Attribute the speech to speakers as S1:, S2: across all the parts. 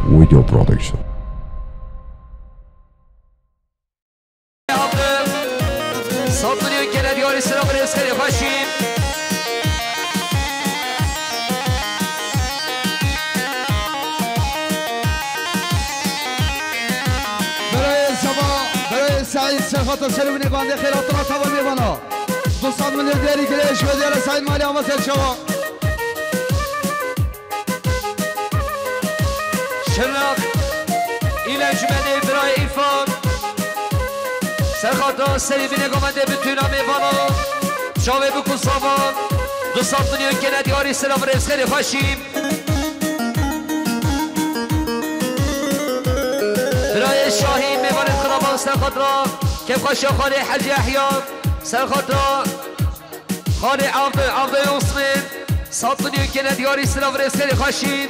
S1: Video Production.
S2: صدري كده ديار السلام رزق الفاشين
S3: برای سعید سرخط سلومی بنده خیراتنا تبا میبانا 200 میلیون دیاری کلیش و دیار سعید مالی آمد شما
S2: شرق ایل جمعه برای ایفان سرخط سری بینه گمنده بتونم میبانا جاوه بکن سامان 200 میلیون که ندیاری سلام رزق الفاشین برای شاهین میباند خرابان سرخط را که خوشا خالی حجی احیان سرخط را خالی عبد یوسمین 100 میلیون که ندیاری سلام رزق الفاشین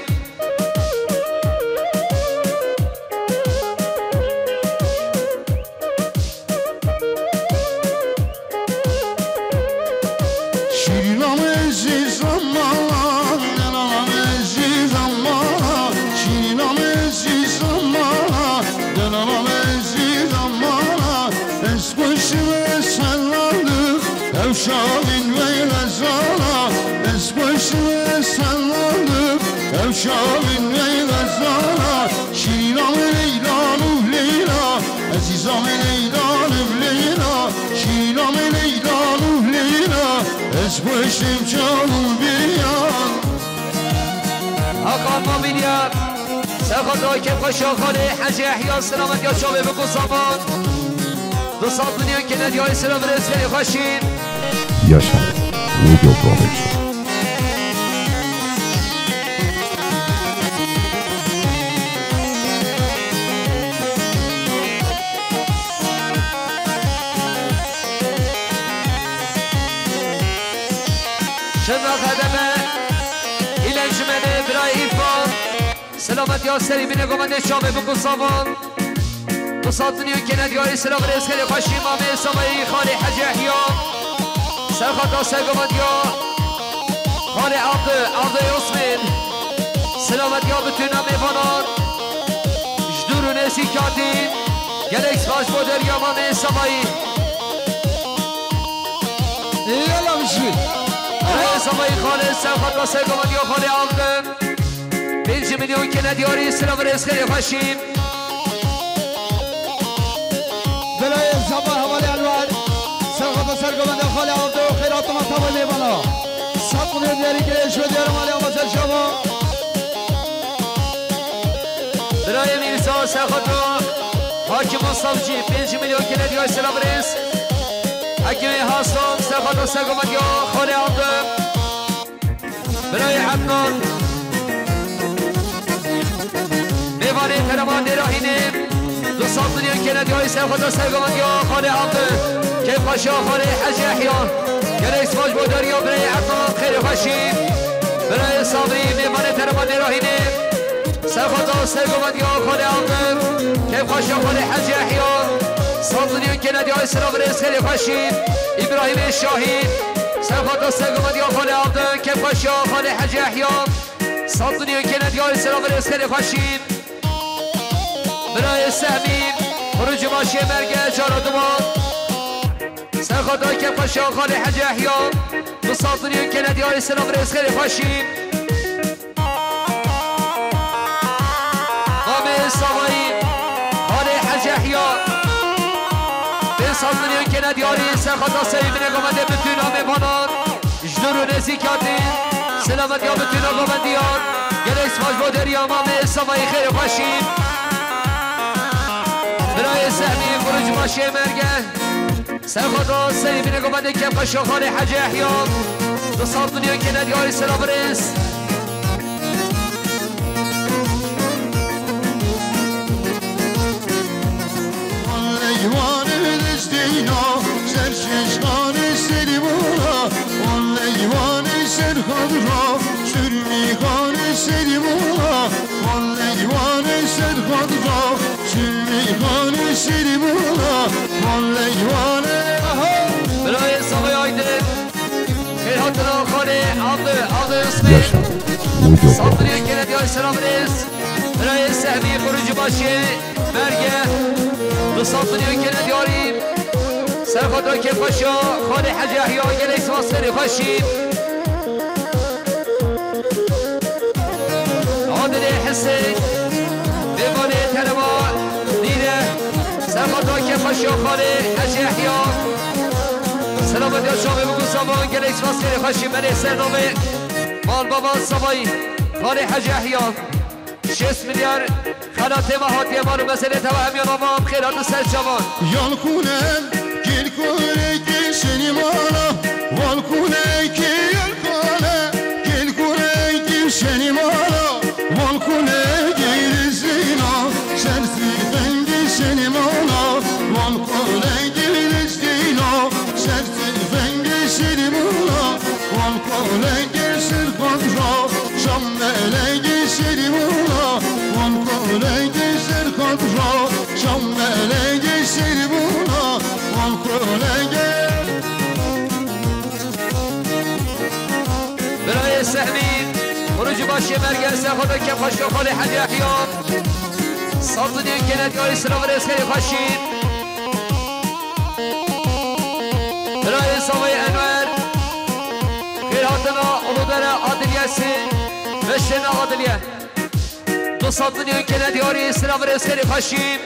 S4: Şahin ve gazala Esbaşı sallanıp Şahin ve gazala Şirinam leylanı leyla Azizam leylanı leyla Şirinam leylanı leyla Esbaşım canım bir yan
S2: Hakan Mamilyar Serhat که خوشاخانه حج احیا سلامت یا شابه بکن زمان 200 میلیون که ندیاری سلام رزق خوشین
S1: Yaşar Video Production.
S2: شبه خدمه ایل انجمنه برای ایفان سلامت یا سری بینه گمنده شابه بکن زمان 200 میلیون که ندیاری سلام رزق خوشین مامه سامایی خالی حج احیا سرخط سرگمت یا خالی عبد یوسمین سلامت یا بتونم میبانان جدور و نسی کاتین گلکس خاش بودر یا مامه سامایی
S3: یالا بشوی
S2: سامایی خالی سرخط سرگمت یا خالی عبد 5 میلیون که ندیاری سلام رزق خوشین
S3: برای زبان حوالی الوان سرخط سرگمنده خالی عبد و خیرات ما تبا میبانا 100 میلیون دیاری کلیش و دیار مالی آمد شما
S2: برای میرسا سرخط را حاکم مصطفی 5 میلیون که ندیاری سلام رزق حکیمی هستان سرخط سرگمت یا خالی عبد برای حدنان میوانه ترمان نراهینه 200 میلیون که ندیاری سرخط سرگمت یا خالی عبد که پاشا خالی حج احیان گلیس باج بوداری و برای حدنان خیلی خوشین برای صابری میوانه ترمان نراهینه سرخط سرگمت یا خالی عبد که پاشا خالی حج احیان 100 میلیون که ندیاری سلام رزق خیلی خوشین ابراهیم شاهین سرخط سرگمت یا خالی عبد که پاشا خالی حج احیان 100 میلیون که ندیاری سلام رزق خیلی خوشین برای سهمین خروج ماشی مرگه جارا دوان سرخط که پاشا خالی حج احیان 200 میلیون که ندیاری سلام رزق خیلی خوشین مامه سامایی خالی حج احیان 200 میلیون که ندیاری سرخط سری بینه گمنده بتونا میبانان جدور و نزیکاتی سلامت یا بتونا گمندیان گلیس ماج بودر یا مامه سامایی خیلی خوشین برای سهمی خروج ماشی مرگه سرخط سری بینه گمنده که پاشا خالی حج احیان 200 میلیون که ندیاری سلام رزق
S4: Leğvan destino Serçeşkan seri bula Leğvan ser kadra Sürmikan seri bula Leğvan ser kadra Sürmikan seri bula Leğvan
S2: برای سامای آیده خیلی حاطران خالی عبد یوسمین
S1: Yaşar Video
S2: صابری
S1: Production.
S2: که ندیاری سلام رزق برای سهمی خروج باشه مرگه 200 میلیون که نداریم سرخاطر که پاشا خانه حج احیا گلیس واسطه خوشیم عادل حسین دیوانه تنما دیره سرخاطر که پاشا خانه حج احیا سلامت یا شامه بگو سامان گلیس واسطه خوشیم من سرنامه مال بابا سبایی خانه حج احیا 6 میلیارد خلات مهاتی ما رو مسئله توهم یا نامام خیرات سر جوان
S4: یال کنم گل کنه گل شنی مالا وال کنه که یال کنه گل کنه گل شنی مالا وال کنه گل زینا شرطی فنگل شنی مالا وال کنه گل زینا شرطی فنگل شنی مالا وال کنه گل سرخان را شام ملگی شنی مالا وال کنه گل سرخان را شام ملگی شنی مالا
S2: برای سهمی خروج باشه مرگز خدا که خوشگاه خاله حج احیام صادقی که ندیاری سلام و رزخیری خوشید برای سوای انور خیراتنا علودر عادلیه سی مشتنا عادلیه 200 میلیون که ندیاری سلام و رزخیری خوشید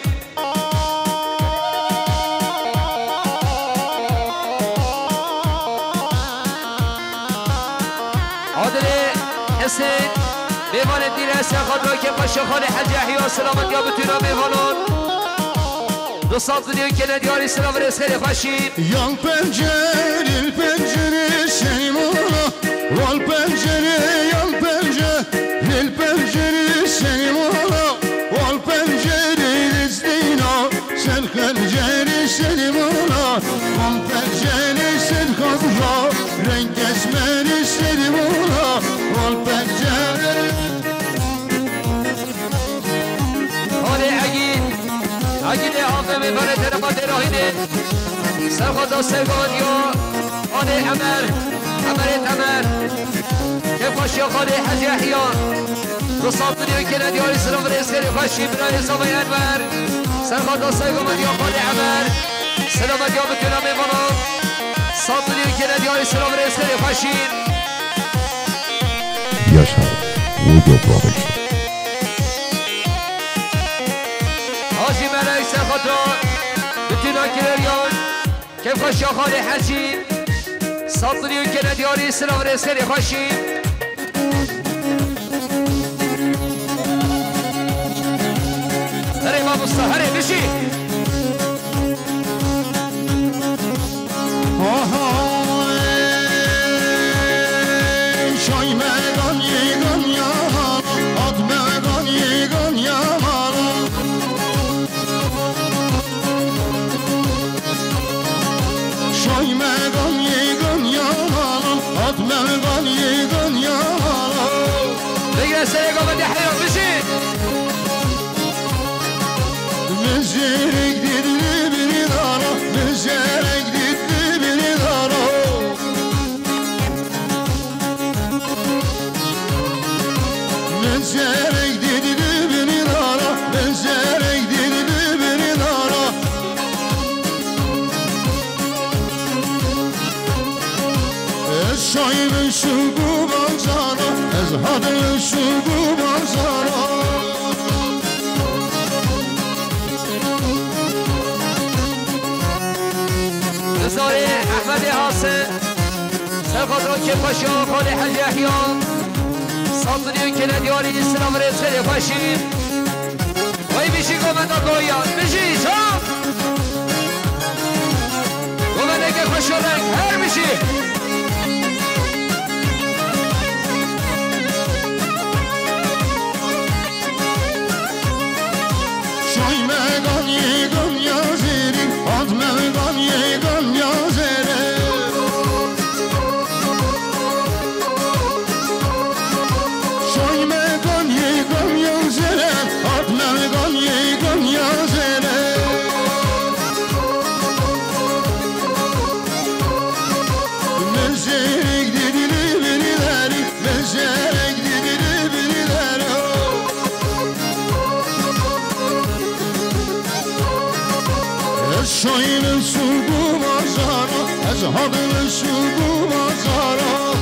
S2: حسین میوان دیره سرخان را که پاشا خانه حج احیا سلامت یا بتونا میوانان 200 میلیون که ندیاری سلام رزخیری خوشید
S4: یان پنجره شنی مولا وال پنجره یان پنجره شنی مولا وال پنجره رزدینا سن خنجره شنی مولا وال پنجره سن خضرا رنگ اسمر شنی مولا وال پنجره
S2: حاله اگید آفه میباره ترما دراهینه سرخوضا سرگان یا حاله عمر که پاشیا خاله حج احیا 200 میلیون که ندیاری سلام رزخیری خوشی برای سامه انور سرخوضا سرگان یا حاله عمر سلامت یا بتونم میبانم 100 میلیون که ندیاری سلام رزخیری خوشی
S1: Yaşar Video Production.
S2: حاجی ملک سرخاطر بتونا کلریان که خوشیا خاله حجی 100 میلیون که ندیاری سلام رزخیری خوشی هره ما مستهره بشی
S4: شای مگان یگان یامال آد مگان یگان یامال شای مگان یگان یامال آد مگان یگان یامال
S2: بگیره سرگاه بدی حیان بشی
S4: مزرگ دیدلی بری دارا مزرگ دیدلی بری دارا مزرگ دیدلی بری دارا مزرگ دیدلی بری دارا از شایب شگو بازارا از حد شگو بازارا
S2: نزاره احمد حاسن سرخاطر که پاشا خاله حج احیا 100 میلیون که ندیاری سلام رزخیری خوشید وای بیشی گومنده دویان بیشی شام گومنده که خوش رنگ هر بیشی
S4: شای مگان یگان یازری آد مگان یگان یازری شای مگان یگان یازری آد مگان یگان یازری زهادل شو بازارا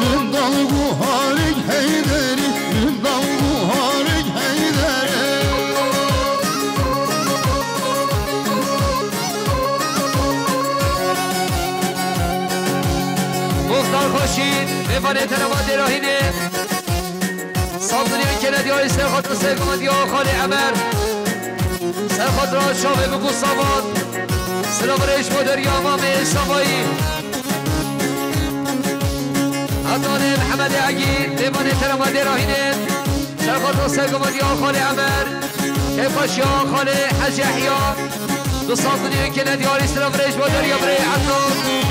S4: من دلگو هارگ هیدری من دلگو هارگ هیدری
S2: مختار خوشید میفانه تنوان راهینه صابونی کندی های سرخات و سرگمندی ها خاله عمر سرخات را شابه بگو ساوان سلام ریش مداری امام سامایی عطان محمد عگید میفانه تنوان راهینه سرخات و سرگمندی ها خاله عمر کیفاشی ها خاله حج احیا دو صابونی کندی های سلام ریش مداری امام عطان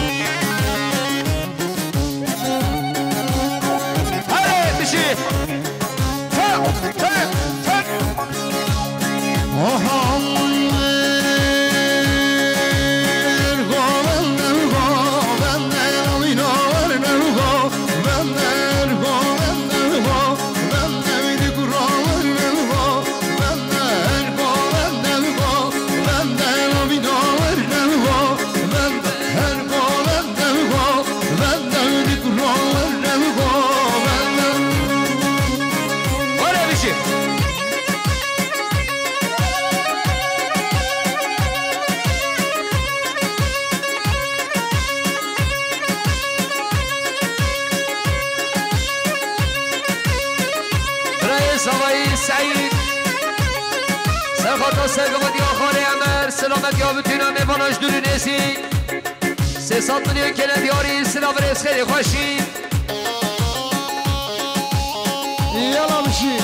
S2: سعید سرخاتا سرگمدی آخانه عمر سلامتی ها بتونم میباناش دوری نیسی 300 میلیون کلندیاری سلام ریز خیلی خوشی
S3: یالا بشی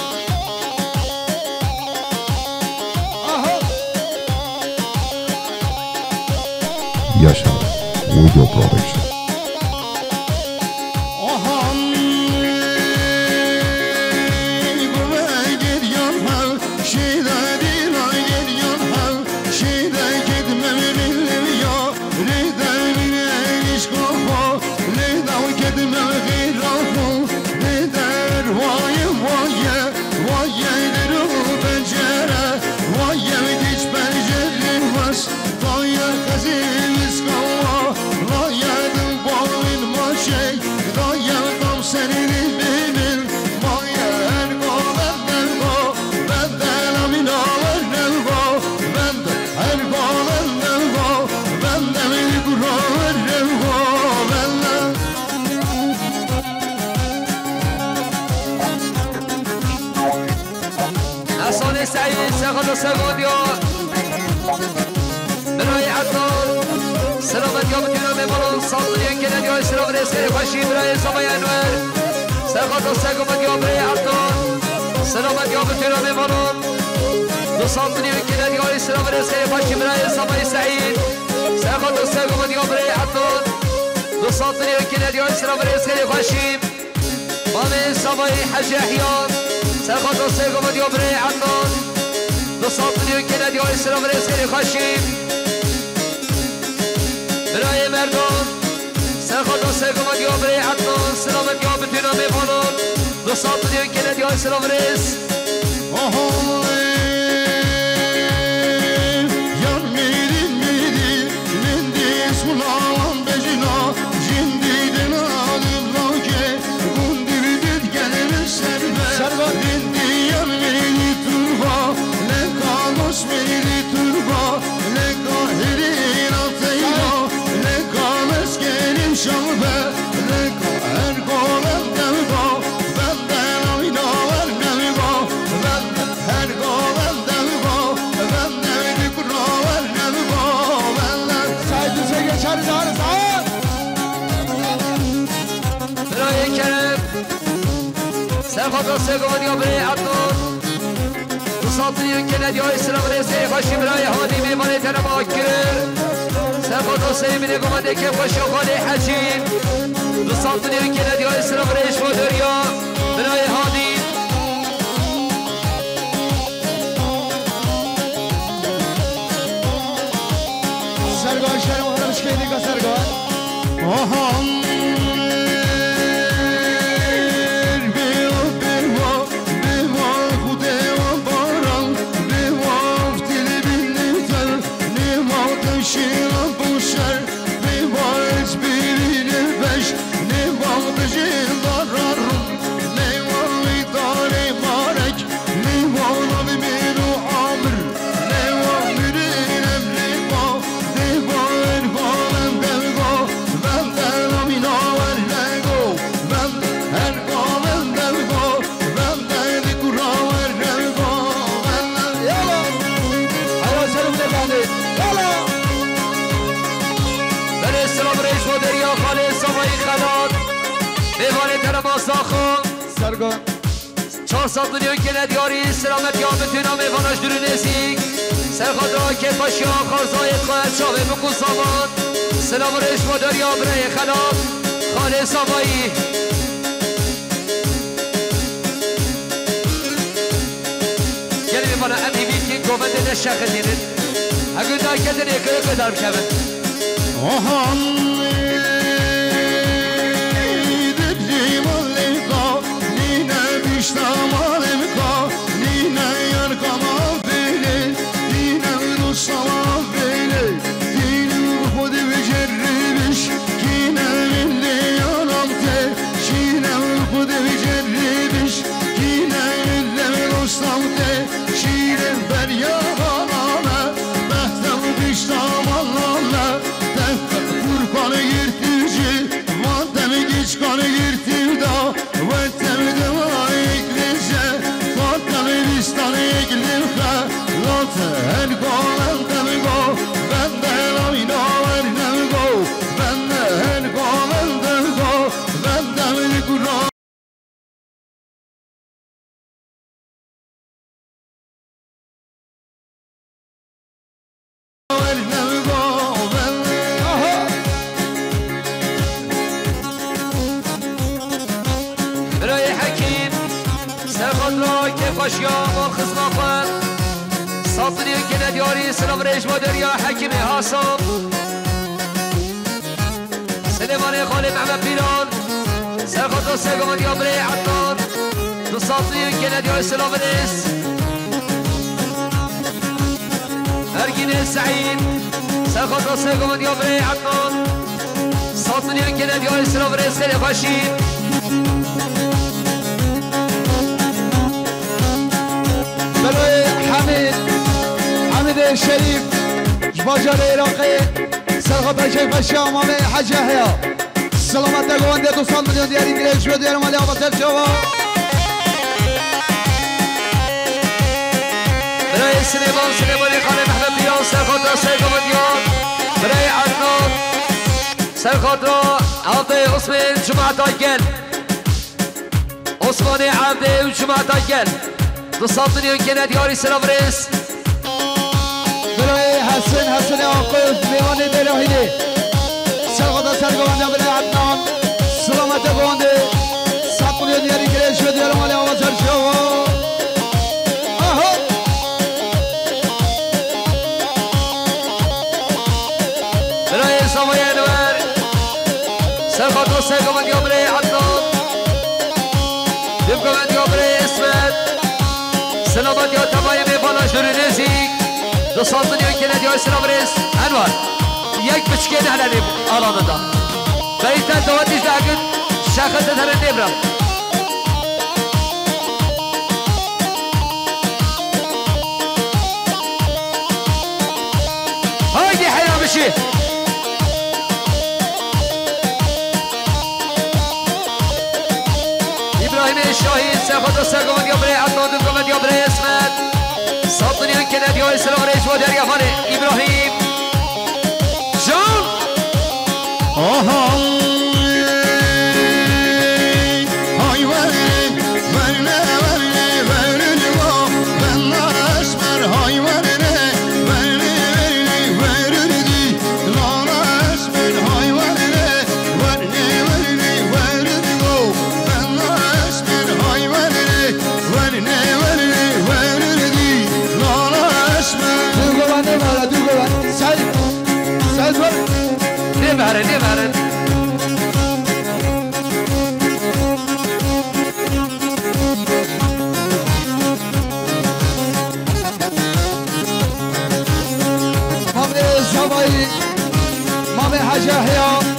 S1: Yaşar Video Production.
S2: سعید سخت سگودیا برای عطار سلامت یا بتونم میبارم سازدین که ندیای سلام رسکر خوشی برای سامای انور سخت سگومت یا برای عطار سلامت یا بتونم میبارم دو سازدین که ندیای سلام رسکر خوشی برای سامای سعید سخت سگومت یا برای عطار دو سازدین که ندیای سلام رسکر خوشی مامه سامای حج احیان سرخات و سرگمت یا برای عطار دو سال میلیون که ندی های سلام ریز خیلی خوشیم برای مردم سرخات و سرگمت یا برای عطار سلامت یا بتونم میبانم دو سال میلیون که ندی های سلام ریز
S4: یار میری میری لندی سلام بجنا جندی دنالم راکه گوندی بدید گلم سربه لندی یار میری turba le kalos meri turba le kahirin atayla le kames gelim şambe le her kolem devga benden ayna ver devga benden her kolem devga benden dikra ver devga benden
S3: Saydüse geçer zar zar
S2: برای کرم سرخات سگوان یا برای عطار ساطریون که ندی های سلام ریزه خوشی برای هادی میمانه تنما کرر سرخات و سیمینه گمانده که خوشی خالی حجیم دو ساطریون که ندی های سلام ریش و دریا برای هادی
S3: سرگاه شهرم خودمش که دیگه سرگاه
S2: مازاخون
S3: سرگان
S2: 400 میلیون که ندیاری سلامت یا بتونم ایواناش درو نزیک سرخاد را که پاشیا خارزایت خواهد شاوه بکن سامان سلام رش مادر یا برای خلاف خانه سامایی گلی میمانا امی بیتین گومنده نشخ دیرین اگه دا کدن یکی قدر بکمن
S5: باشیا با خزمافن صافری که ندیاری سلام ریش مادر یا حکیم حاسم سلیمان خالی محمد پیران سرخط و سگمان یا بری عطان دو صافری که ندیاری سلام ریس ارگین سعید سرخط و سگمان یا بری عطان صافری که ندیاری سلام ریس خیلی خوشید
S3: برای حمید شریف جواجر عراقی سرخط شیخ الشام امام حج یحیی سلامت گوانده 200 میلیون دیاری گریش و دیار مالی آباد شوا
S5: برای سلیمانی خانه محمد بیان سرخط را سیگمان دیار برای عدنان سرخط را عبده عثمان جمعت آگل عثمان عبده و جمعت آگل 200 میلیون که ندیاری سلام ریس
S3: برای حسن آقای میوان دلاهیدی سرخط سرگوانده برای عدنان سلامت گوانده 100 میلیون دیاری گریش و دیار مالی آباد شوا
S5: برای سامای انور سرخط را سیگمان یا برای عدنان دمگمان یا برای اسمت سلامت یا تمایم بالا شروع نزیک 200 میلیون که ندیار سلام ریس انوار یک بچکه نهلنیم آلانه دا بیتن دواتیش دا اگه شخص تره نبرم هایدی حیران بشی ابراهیم شاهید سرخط و سرگومت یا برای عدنان دمگمت یا برای اسمت 100 میلیون که ندیار سلام ریس و دریا خانه ابراهیم جان نبرن
S3: زمایی مام حج یحیی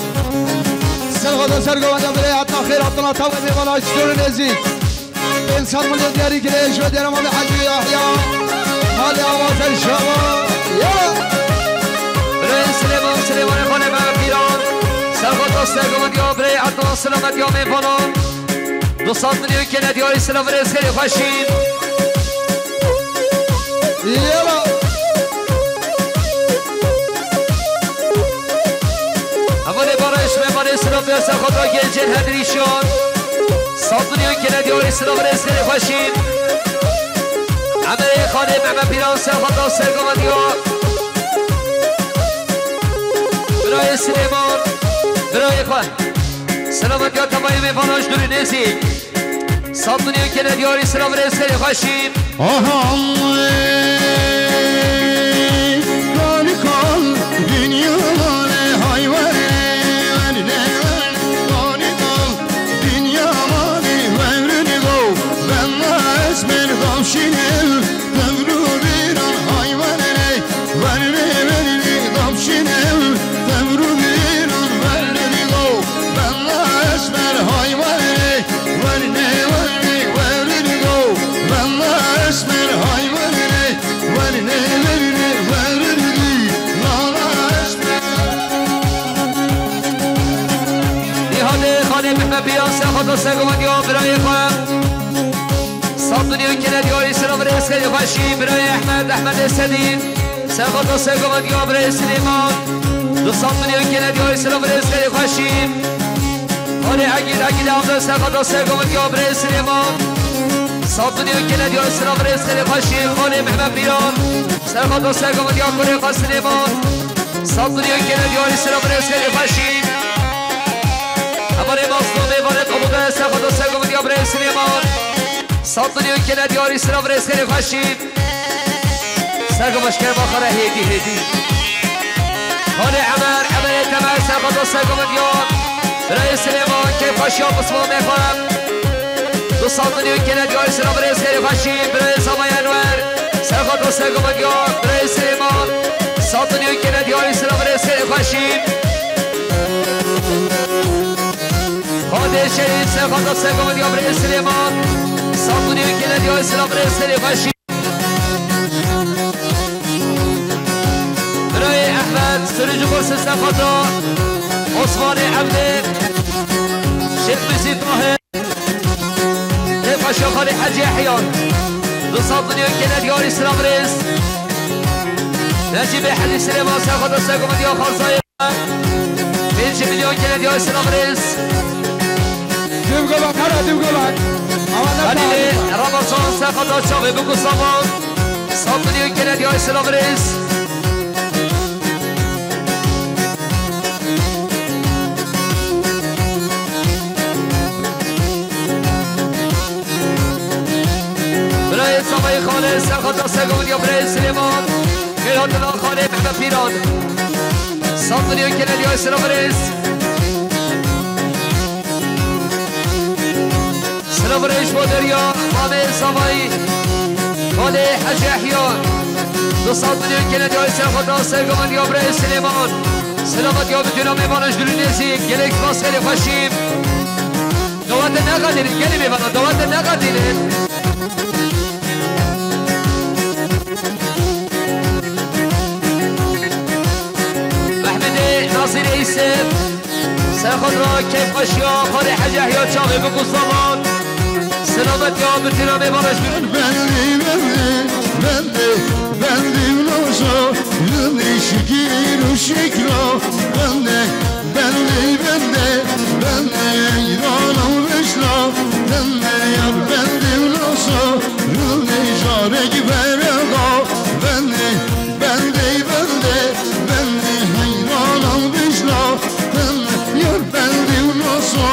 S3: سرخط سرگوانده برای عطا خیراتنا تاوی میوانا چطور نزید انسان میلیون دیاری گریش و دیار مام حج یحیی مالی آواز شما
S5: برای سلیمان خانه محمد پیران سرخط و سرگومت یا برای عدنان سلامت یا میوانان 200 میلیون که ندیاری سلام ریس خیلی خوشید
S3: یلا
S5: اولی بارش میمانه سلام بیا سرخط را گلجن هدریشان صادنی که ندیاری سلام رئیس خیلی خوشیم عمله خانه معمه پیران سرخطا سرگامدیا برای سلیمان برای خان سلامتیا تمایی میفاناش دوری نزی صادنی که ندیاری سلام رئیس خیلی خوشیم
S4: آها کال کال dünyaları hayvanı kali kal dünyaları vevrini go ben esmer damşinel devru bir an hayvanı verini damşinel devru bir an verini go ben esmer hayvanı verini go ben esmer hayvanı verini
S5: خانه محمد بیان سرخطا سرگامدیا برای خواهم صادنی که ندیاری سلام رئیس خیلی خوشیم برای احمد اسدی سرخطا سرگامدیا برای سلیمان دو صادنی که ندیاری سلام رئیس خیلی خوشیم خانه عگیل عبد سرخطا سرگامدیا برای سلیمان صادنی که ندیاری سلام رئیس خیلی خوشیم خانه محمد بیان سرخطا سرگامدیا کره خواست سلیمان صادنی که ندیاری سلام رئیس خیلی خوشیم أباري مصدوم إبارة أبوغا ساخدو ساقو من يابري سليمان صدني وكنا دياري سلام رئيس خيري خشيب ساقو مشكل بخرة هيدي هوني عمر يتمر ساخدو ساقو من ياب رئيس سليمان كيف خشيب بصمام إخوام دو صدني وكنا دياري سلام رئيس خيري خشيب رئيس أما ينور ساخدو ساقو من ياب رئيس سليمان صدني وكنا دياري سلام رئيس خيري خشيب خاده شهید سرخطا سرگامدی برای سلیمان صادنی و کلدی های سلام برای سلی خوشی برای احمد سرج برس سرخطا عثمان عبده شیخ بسی طاهر کیف خشاخان حجی احیان دو صادنی و کلدی های سلام برای نجیب حدی سلیمان سرخطا سرگامدی ها خالصای 5 میلیون کلدی های سلام برای
S3: دیو گلان هر دیو گلان
S5: خلیل رمضان سخطا شاوه بگو سامان صادنی و کلدی های سلام رئیس برای سامای خانه سخطا سگامدی و برای سلیمان خیرات الله خانه محمد پیران صادنی و کلدی های سلام رئیس سلام رئیس بودریا مامه سامایی خاله حج احیان دو صادنی و کلدی های سرخطا سرگامدی و برای سلیمان سلامت یا بتونا میمانش دلو نزیک گلک باس خیلی خوشیم دوات نقدیرید گلی میمانا دوات نقدیرید محمد ناصر ایسف سرخطا کیف خوشیا خاله حج احیان چاقی بکو سامان سلامت یا بتونا میمانش
S4: بندی نوشا یونی شکیر و شکرا بندی ایران و بشلا بندی نوشا یونی جارگ برگا بندی ایران و بشلا بندی نوشا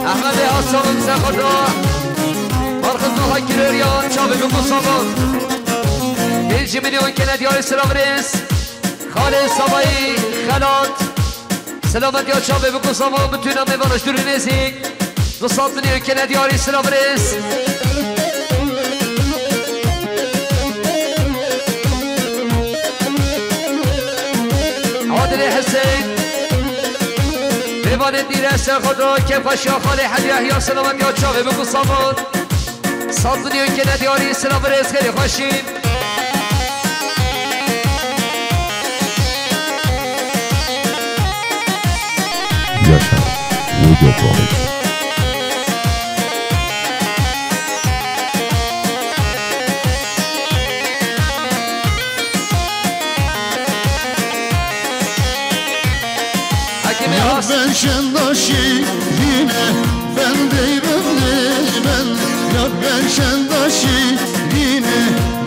S5: احمد آسان سخطا مرخص نوحا کلوریان چاوه بگو سامان 5 میلیون کلدی های سلام رئیس خاله سامایی خلات سلامت یا چاوه بگو سامان بتونم میبانش دوری نزیک 200 میلیون کلدی های سلام رئیس عادل حسین دیوان دیره سرخطا کیف اشیا خاله حجی احیا سلامت یا چاوه بگو سامان صادنی و کلدی های سلام رئیس خیلی خوشیم
S1: Yasha Video Production.
S4: karşında şirine ben de ben yar karşında şirine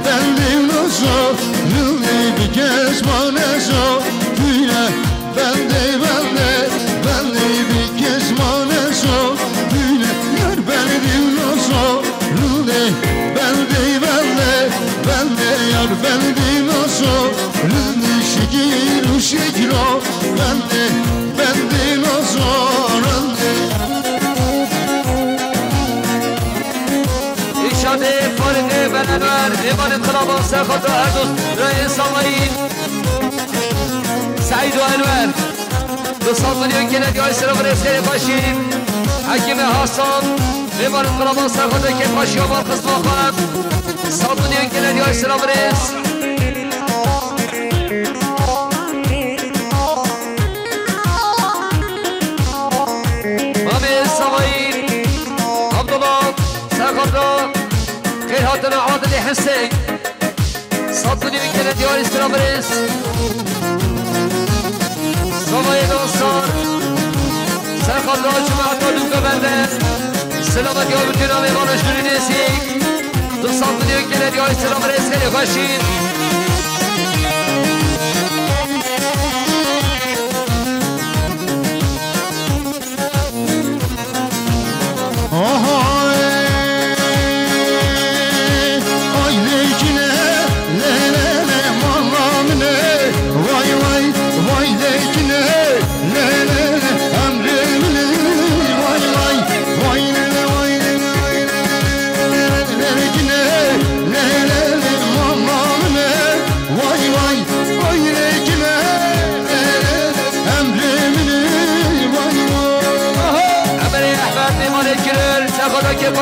S4: ben de nazarını bir kez bana söyle ben de bir kez bana söyle yar ben de nazarını ben de yar ben de nazarını şekil o ben de nazarını
S5: İşade farine ben Enver Emanın kılaman serkatı Erduz Reis Samayin Said ve Enver Dısal milyon gelen yaysırı ve reskeri başim Hakime Hasan Emanın kılaman serkatı Ket başıyor mal kısmı falan Sal milyon gelen yaysırı ve res Mami Samayin Abdullah serkatı Hatırı Adil Hüseyin Sattını bir kere diyor istirabırız Samayın Ansar Serkanlı Cuma'da Lübbe bende Selamet diyor bütün Alemanı jürinesi Sattını bir kere diyor istirabırız Geliyor kaşın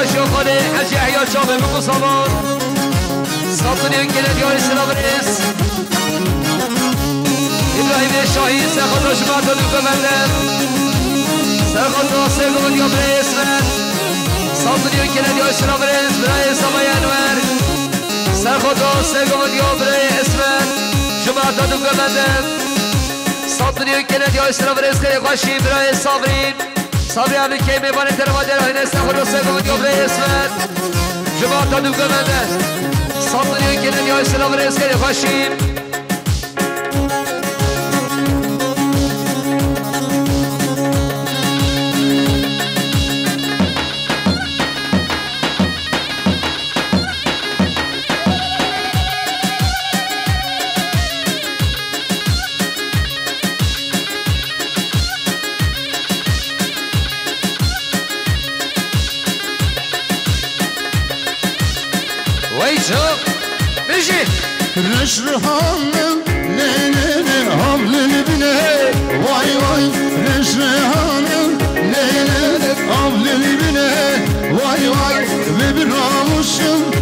S5: Başıyor kale Hacı Yahya Çağbey bu salon Sattın yengele diyor İslam'ınız İbrahim Şahin Serkan Şubat'ın hükümenden Serkan Sevgili diyor Bre İsmet Sattın yengele diyor İslam'ınız Bre Samay Enver Serkan Sevgili diyor Bre İsmet Şubat'ın hükümenden Sattın yengele diyor İslam'ınız Kaşı Bre Sabrin Sabri abi keyme bana termader aynasına kurulsa bu Bre İsmet Şubat'ta dükkemende Sattın yengele diyor İslam'ın eskeri kaşıyım
S4: Reşrihanım leylele havlili bine Vay vay Reşrihanım leylele havlili bine Vay vay ve bir namusum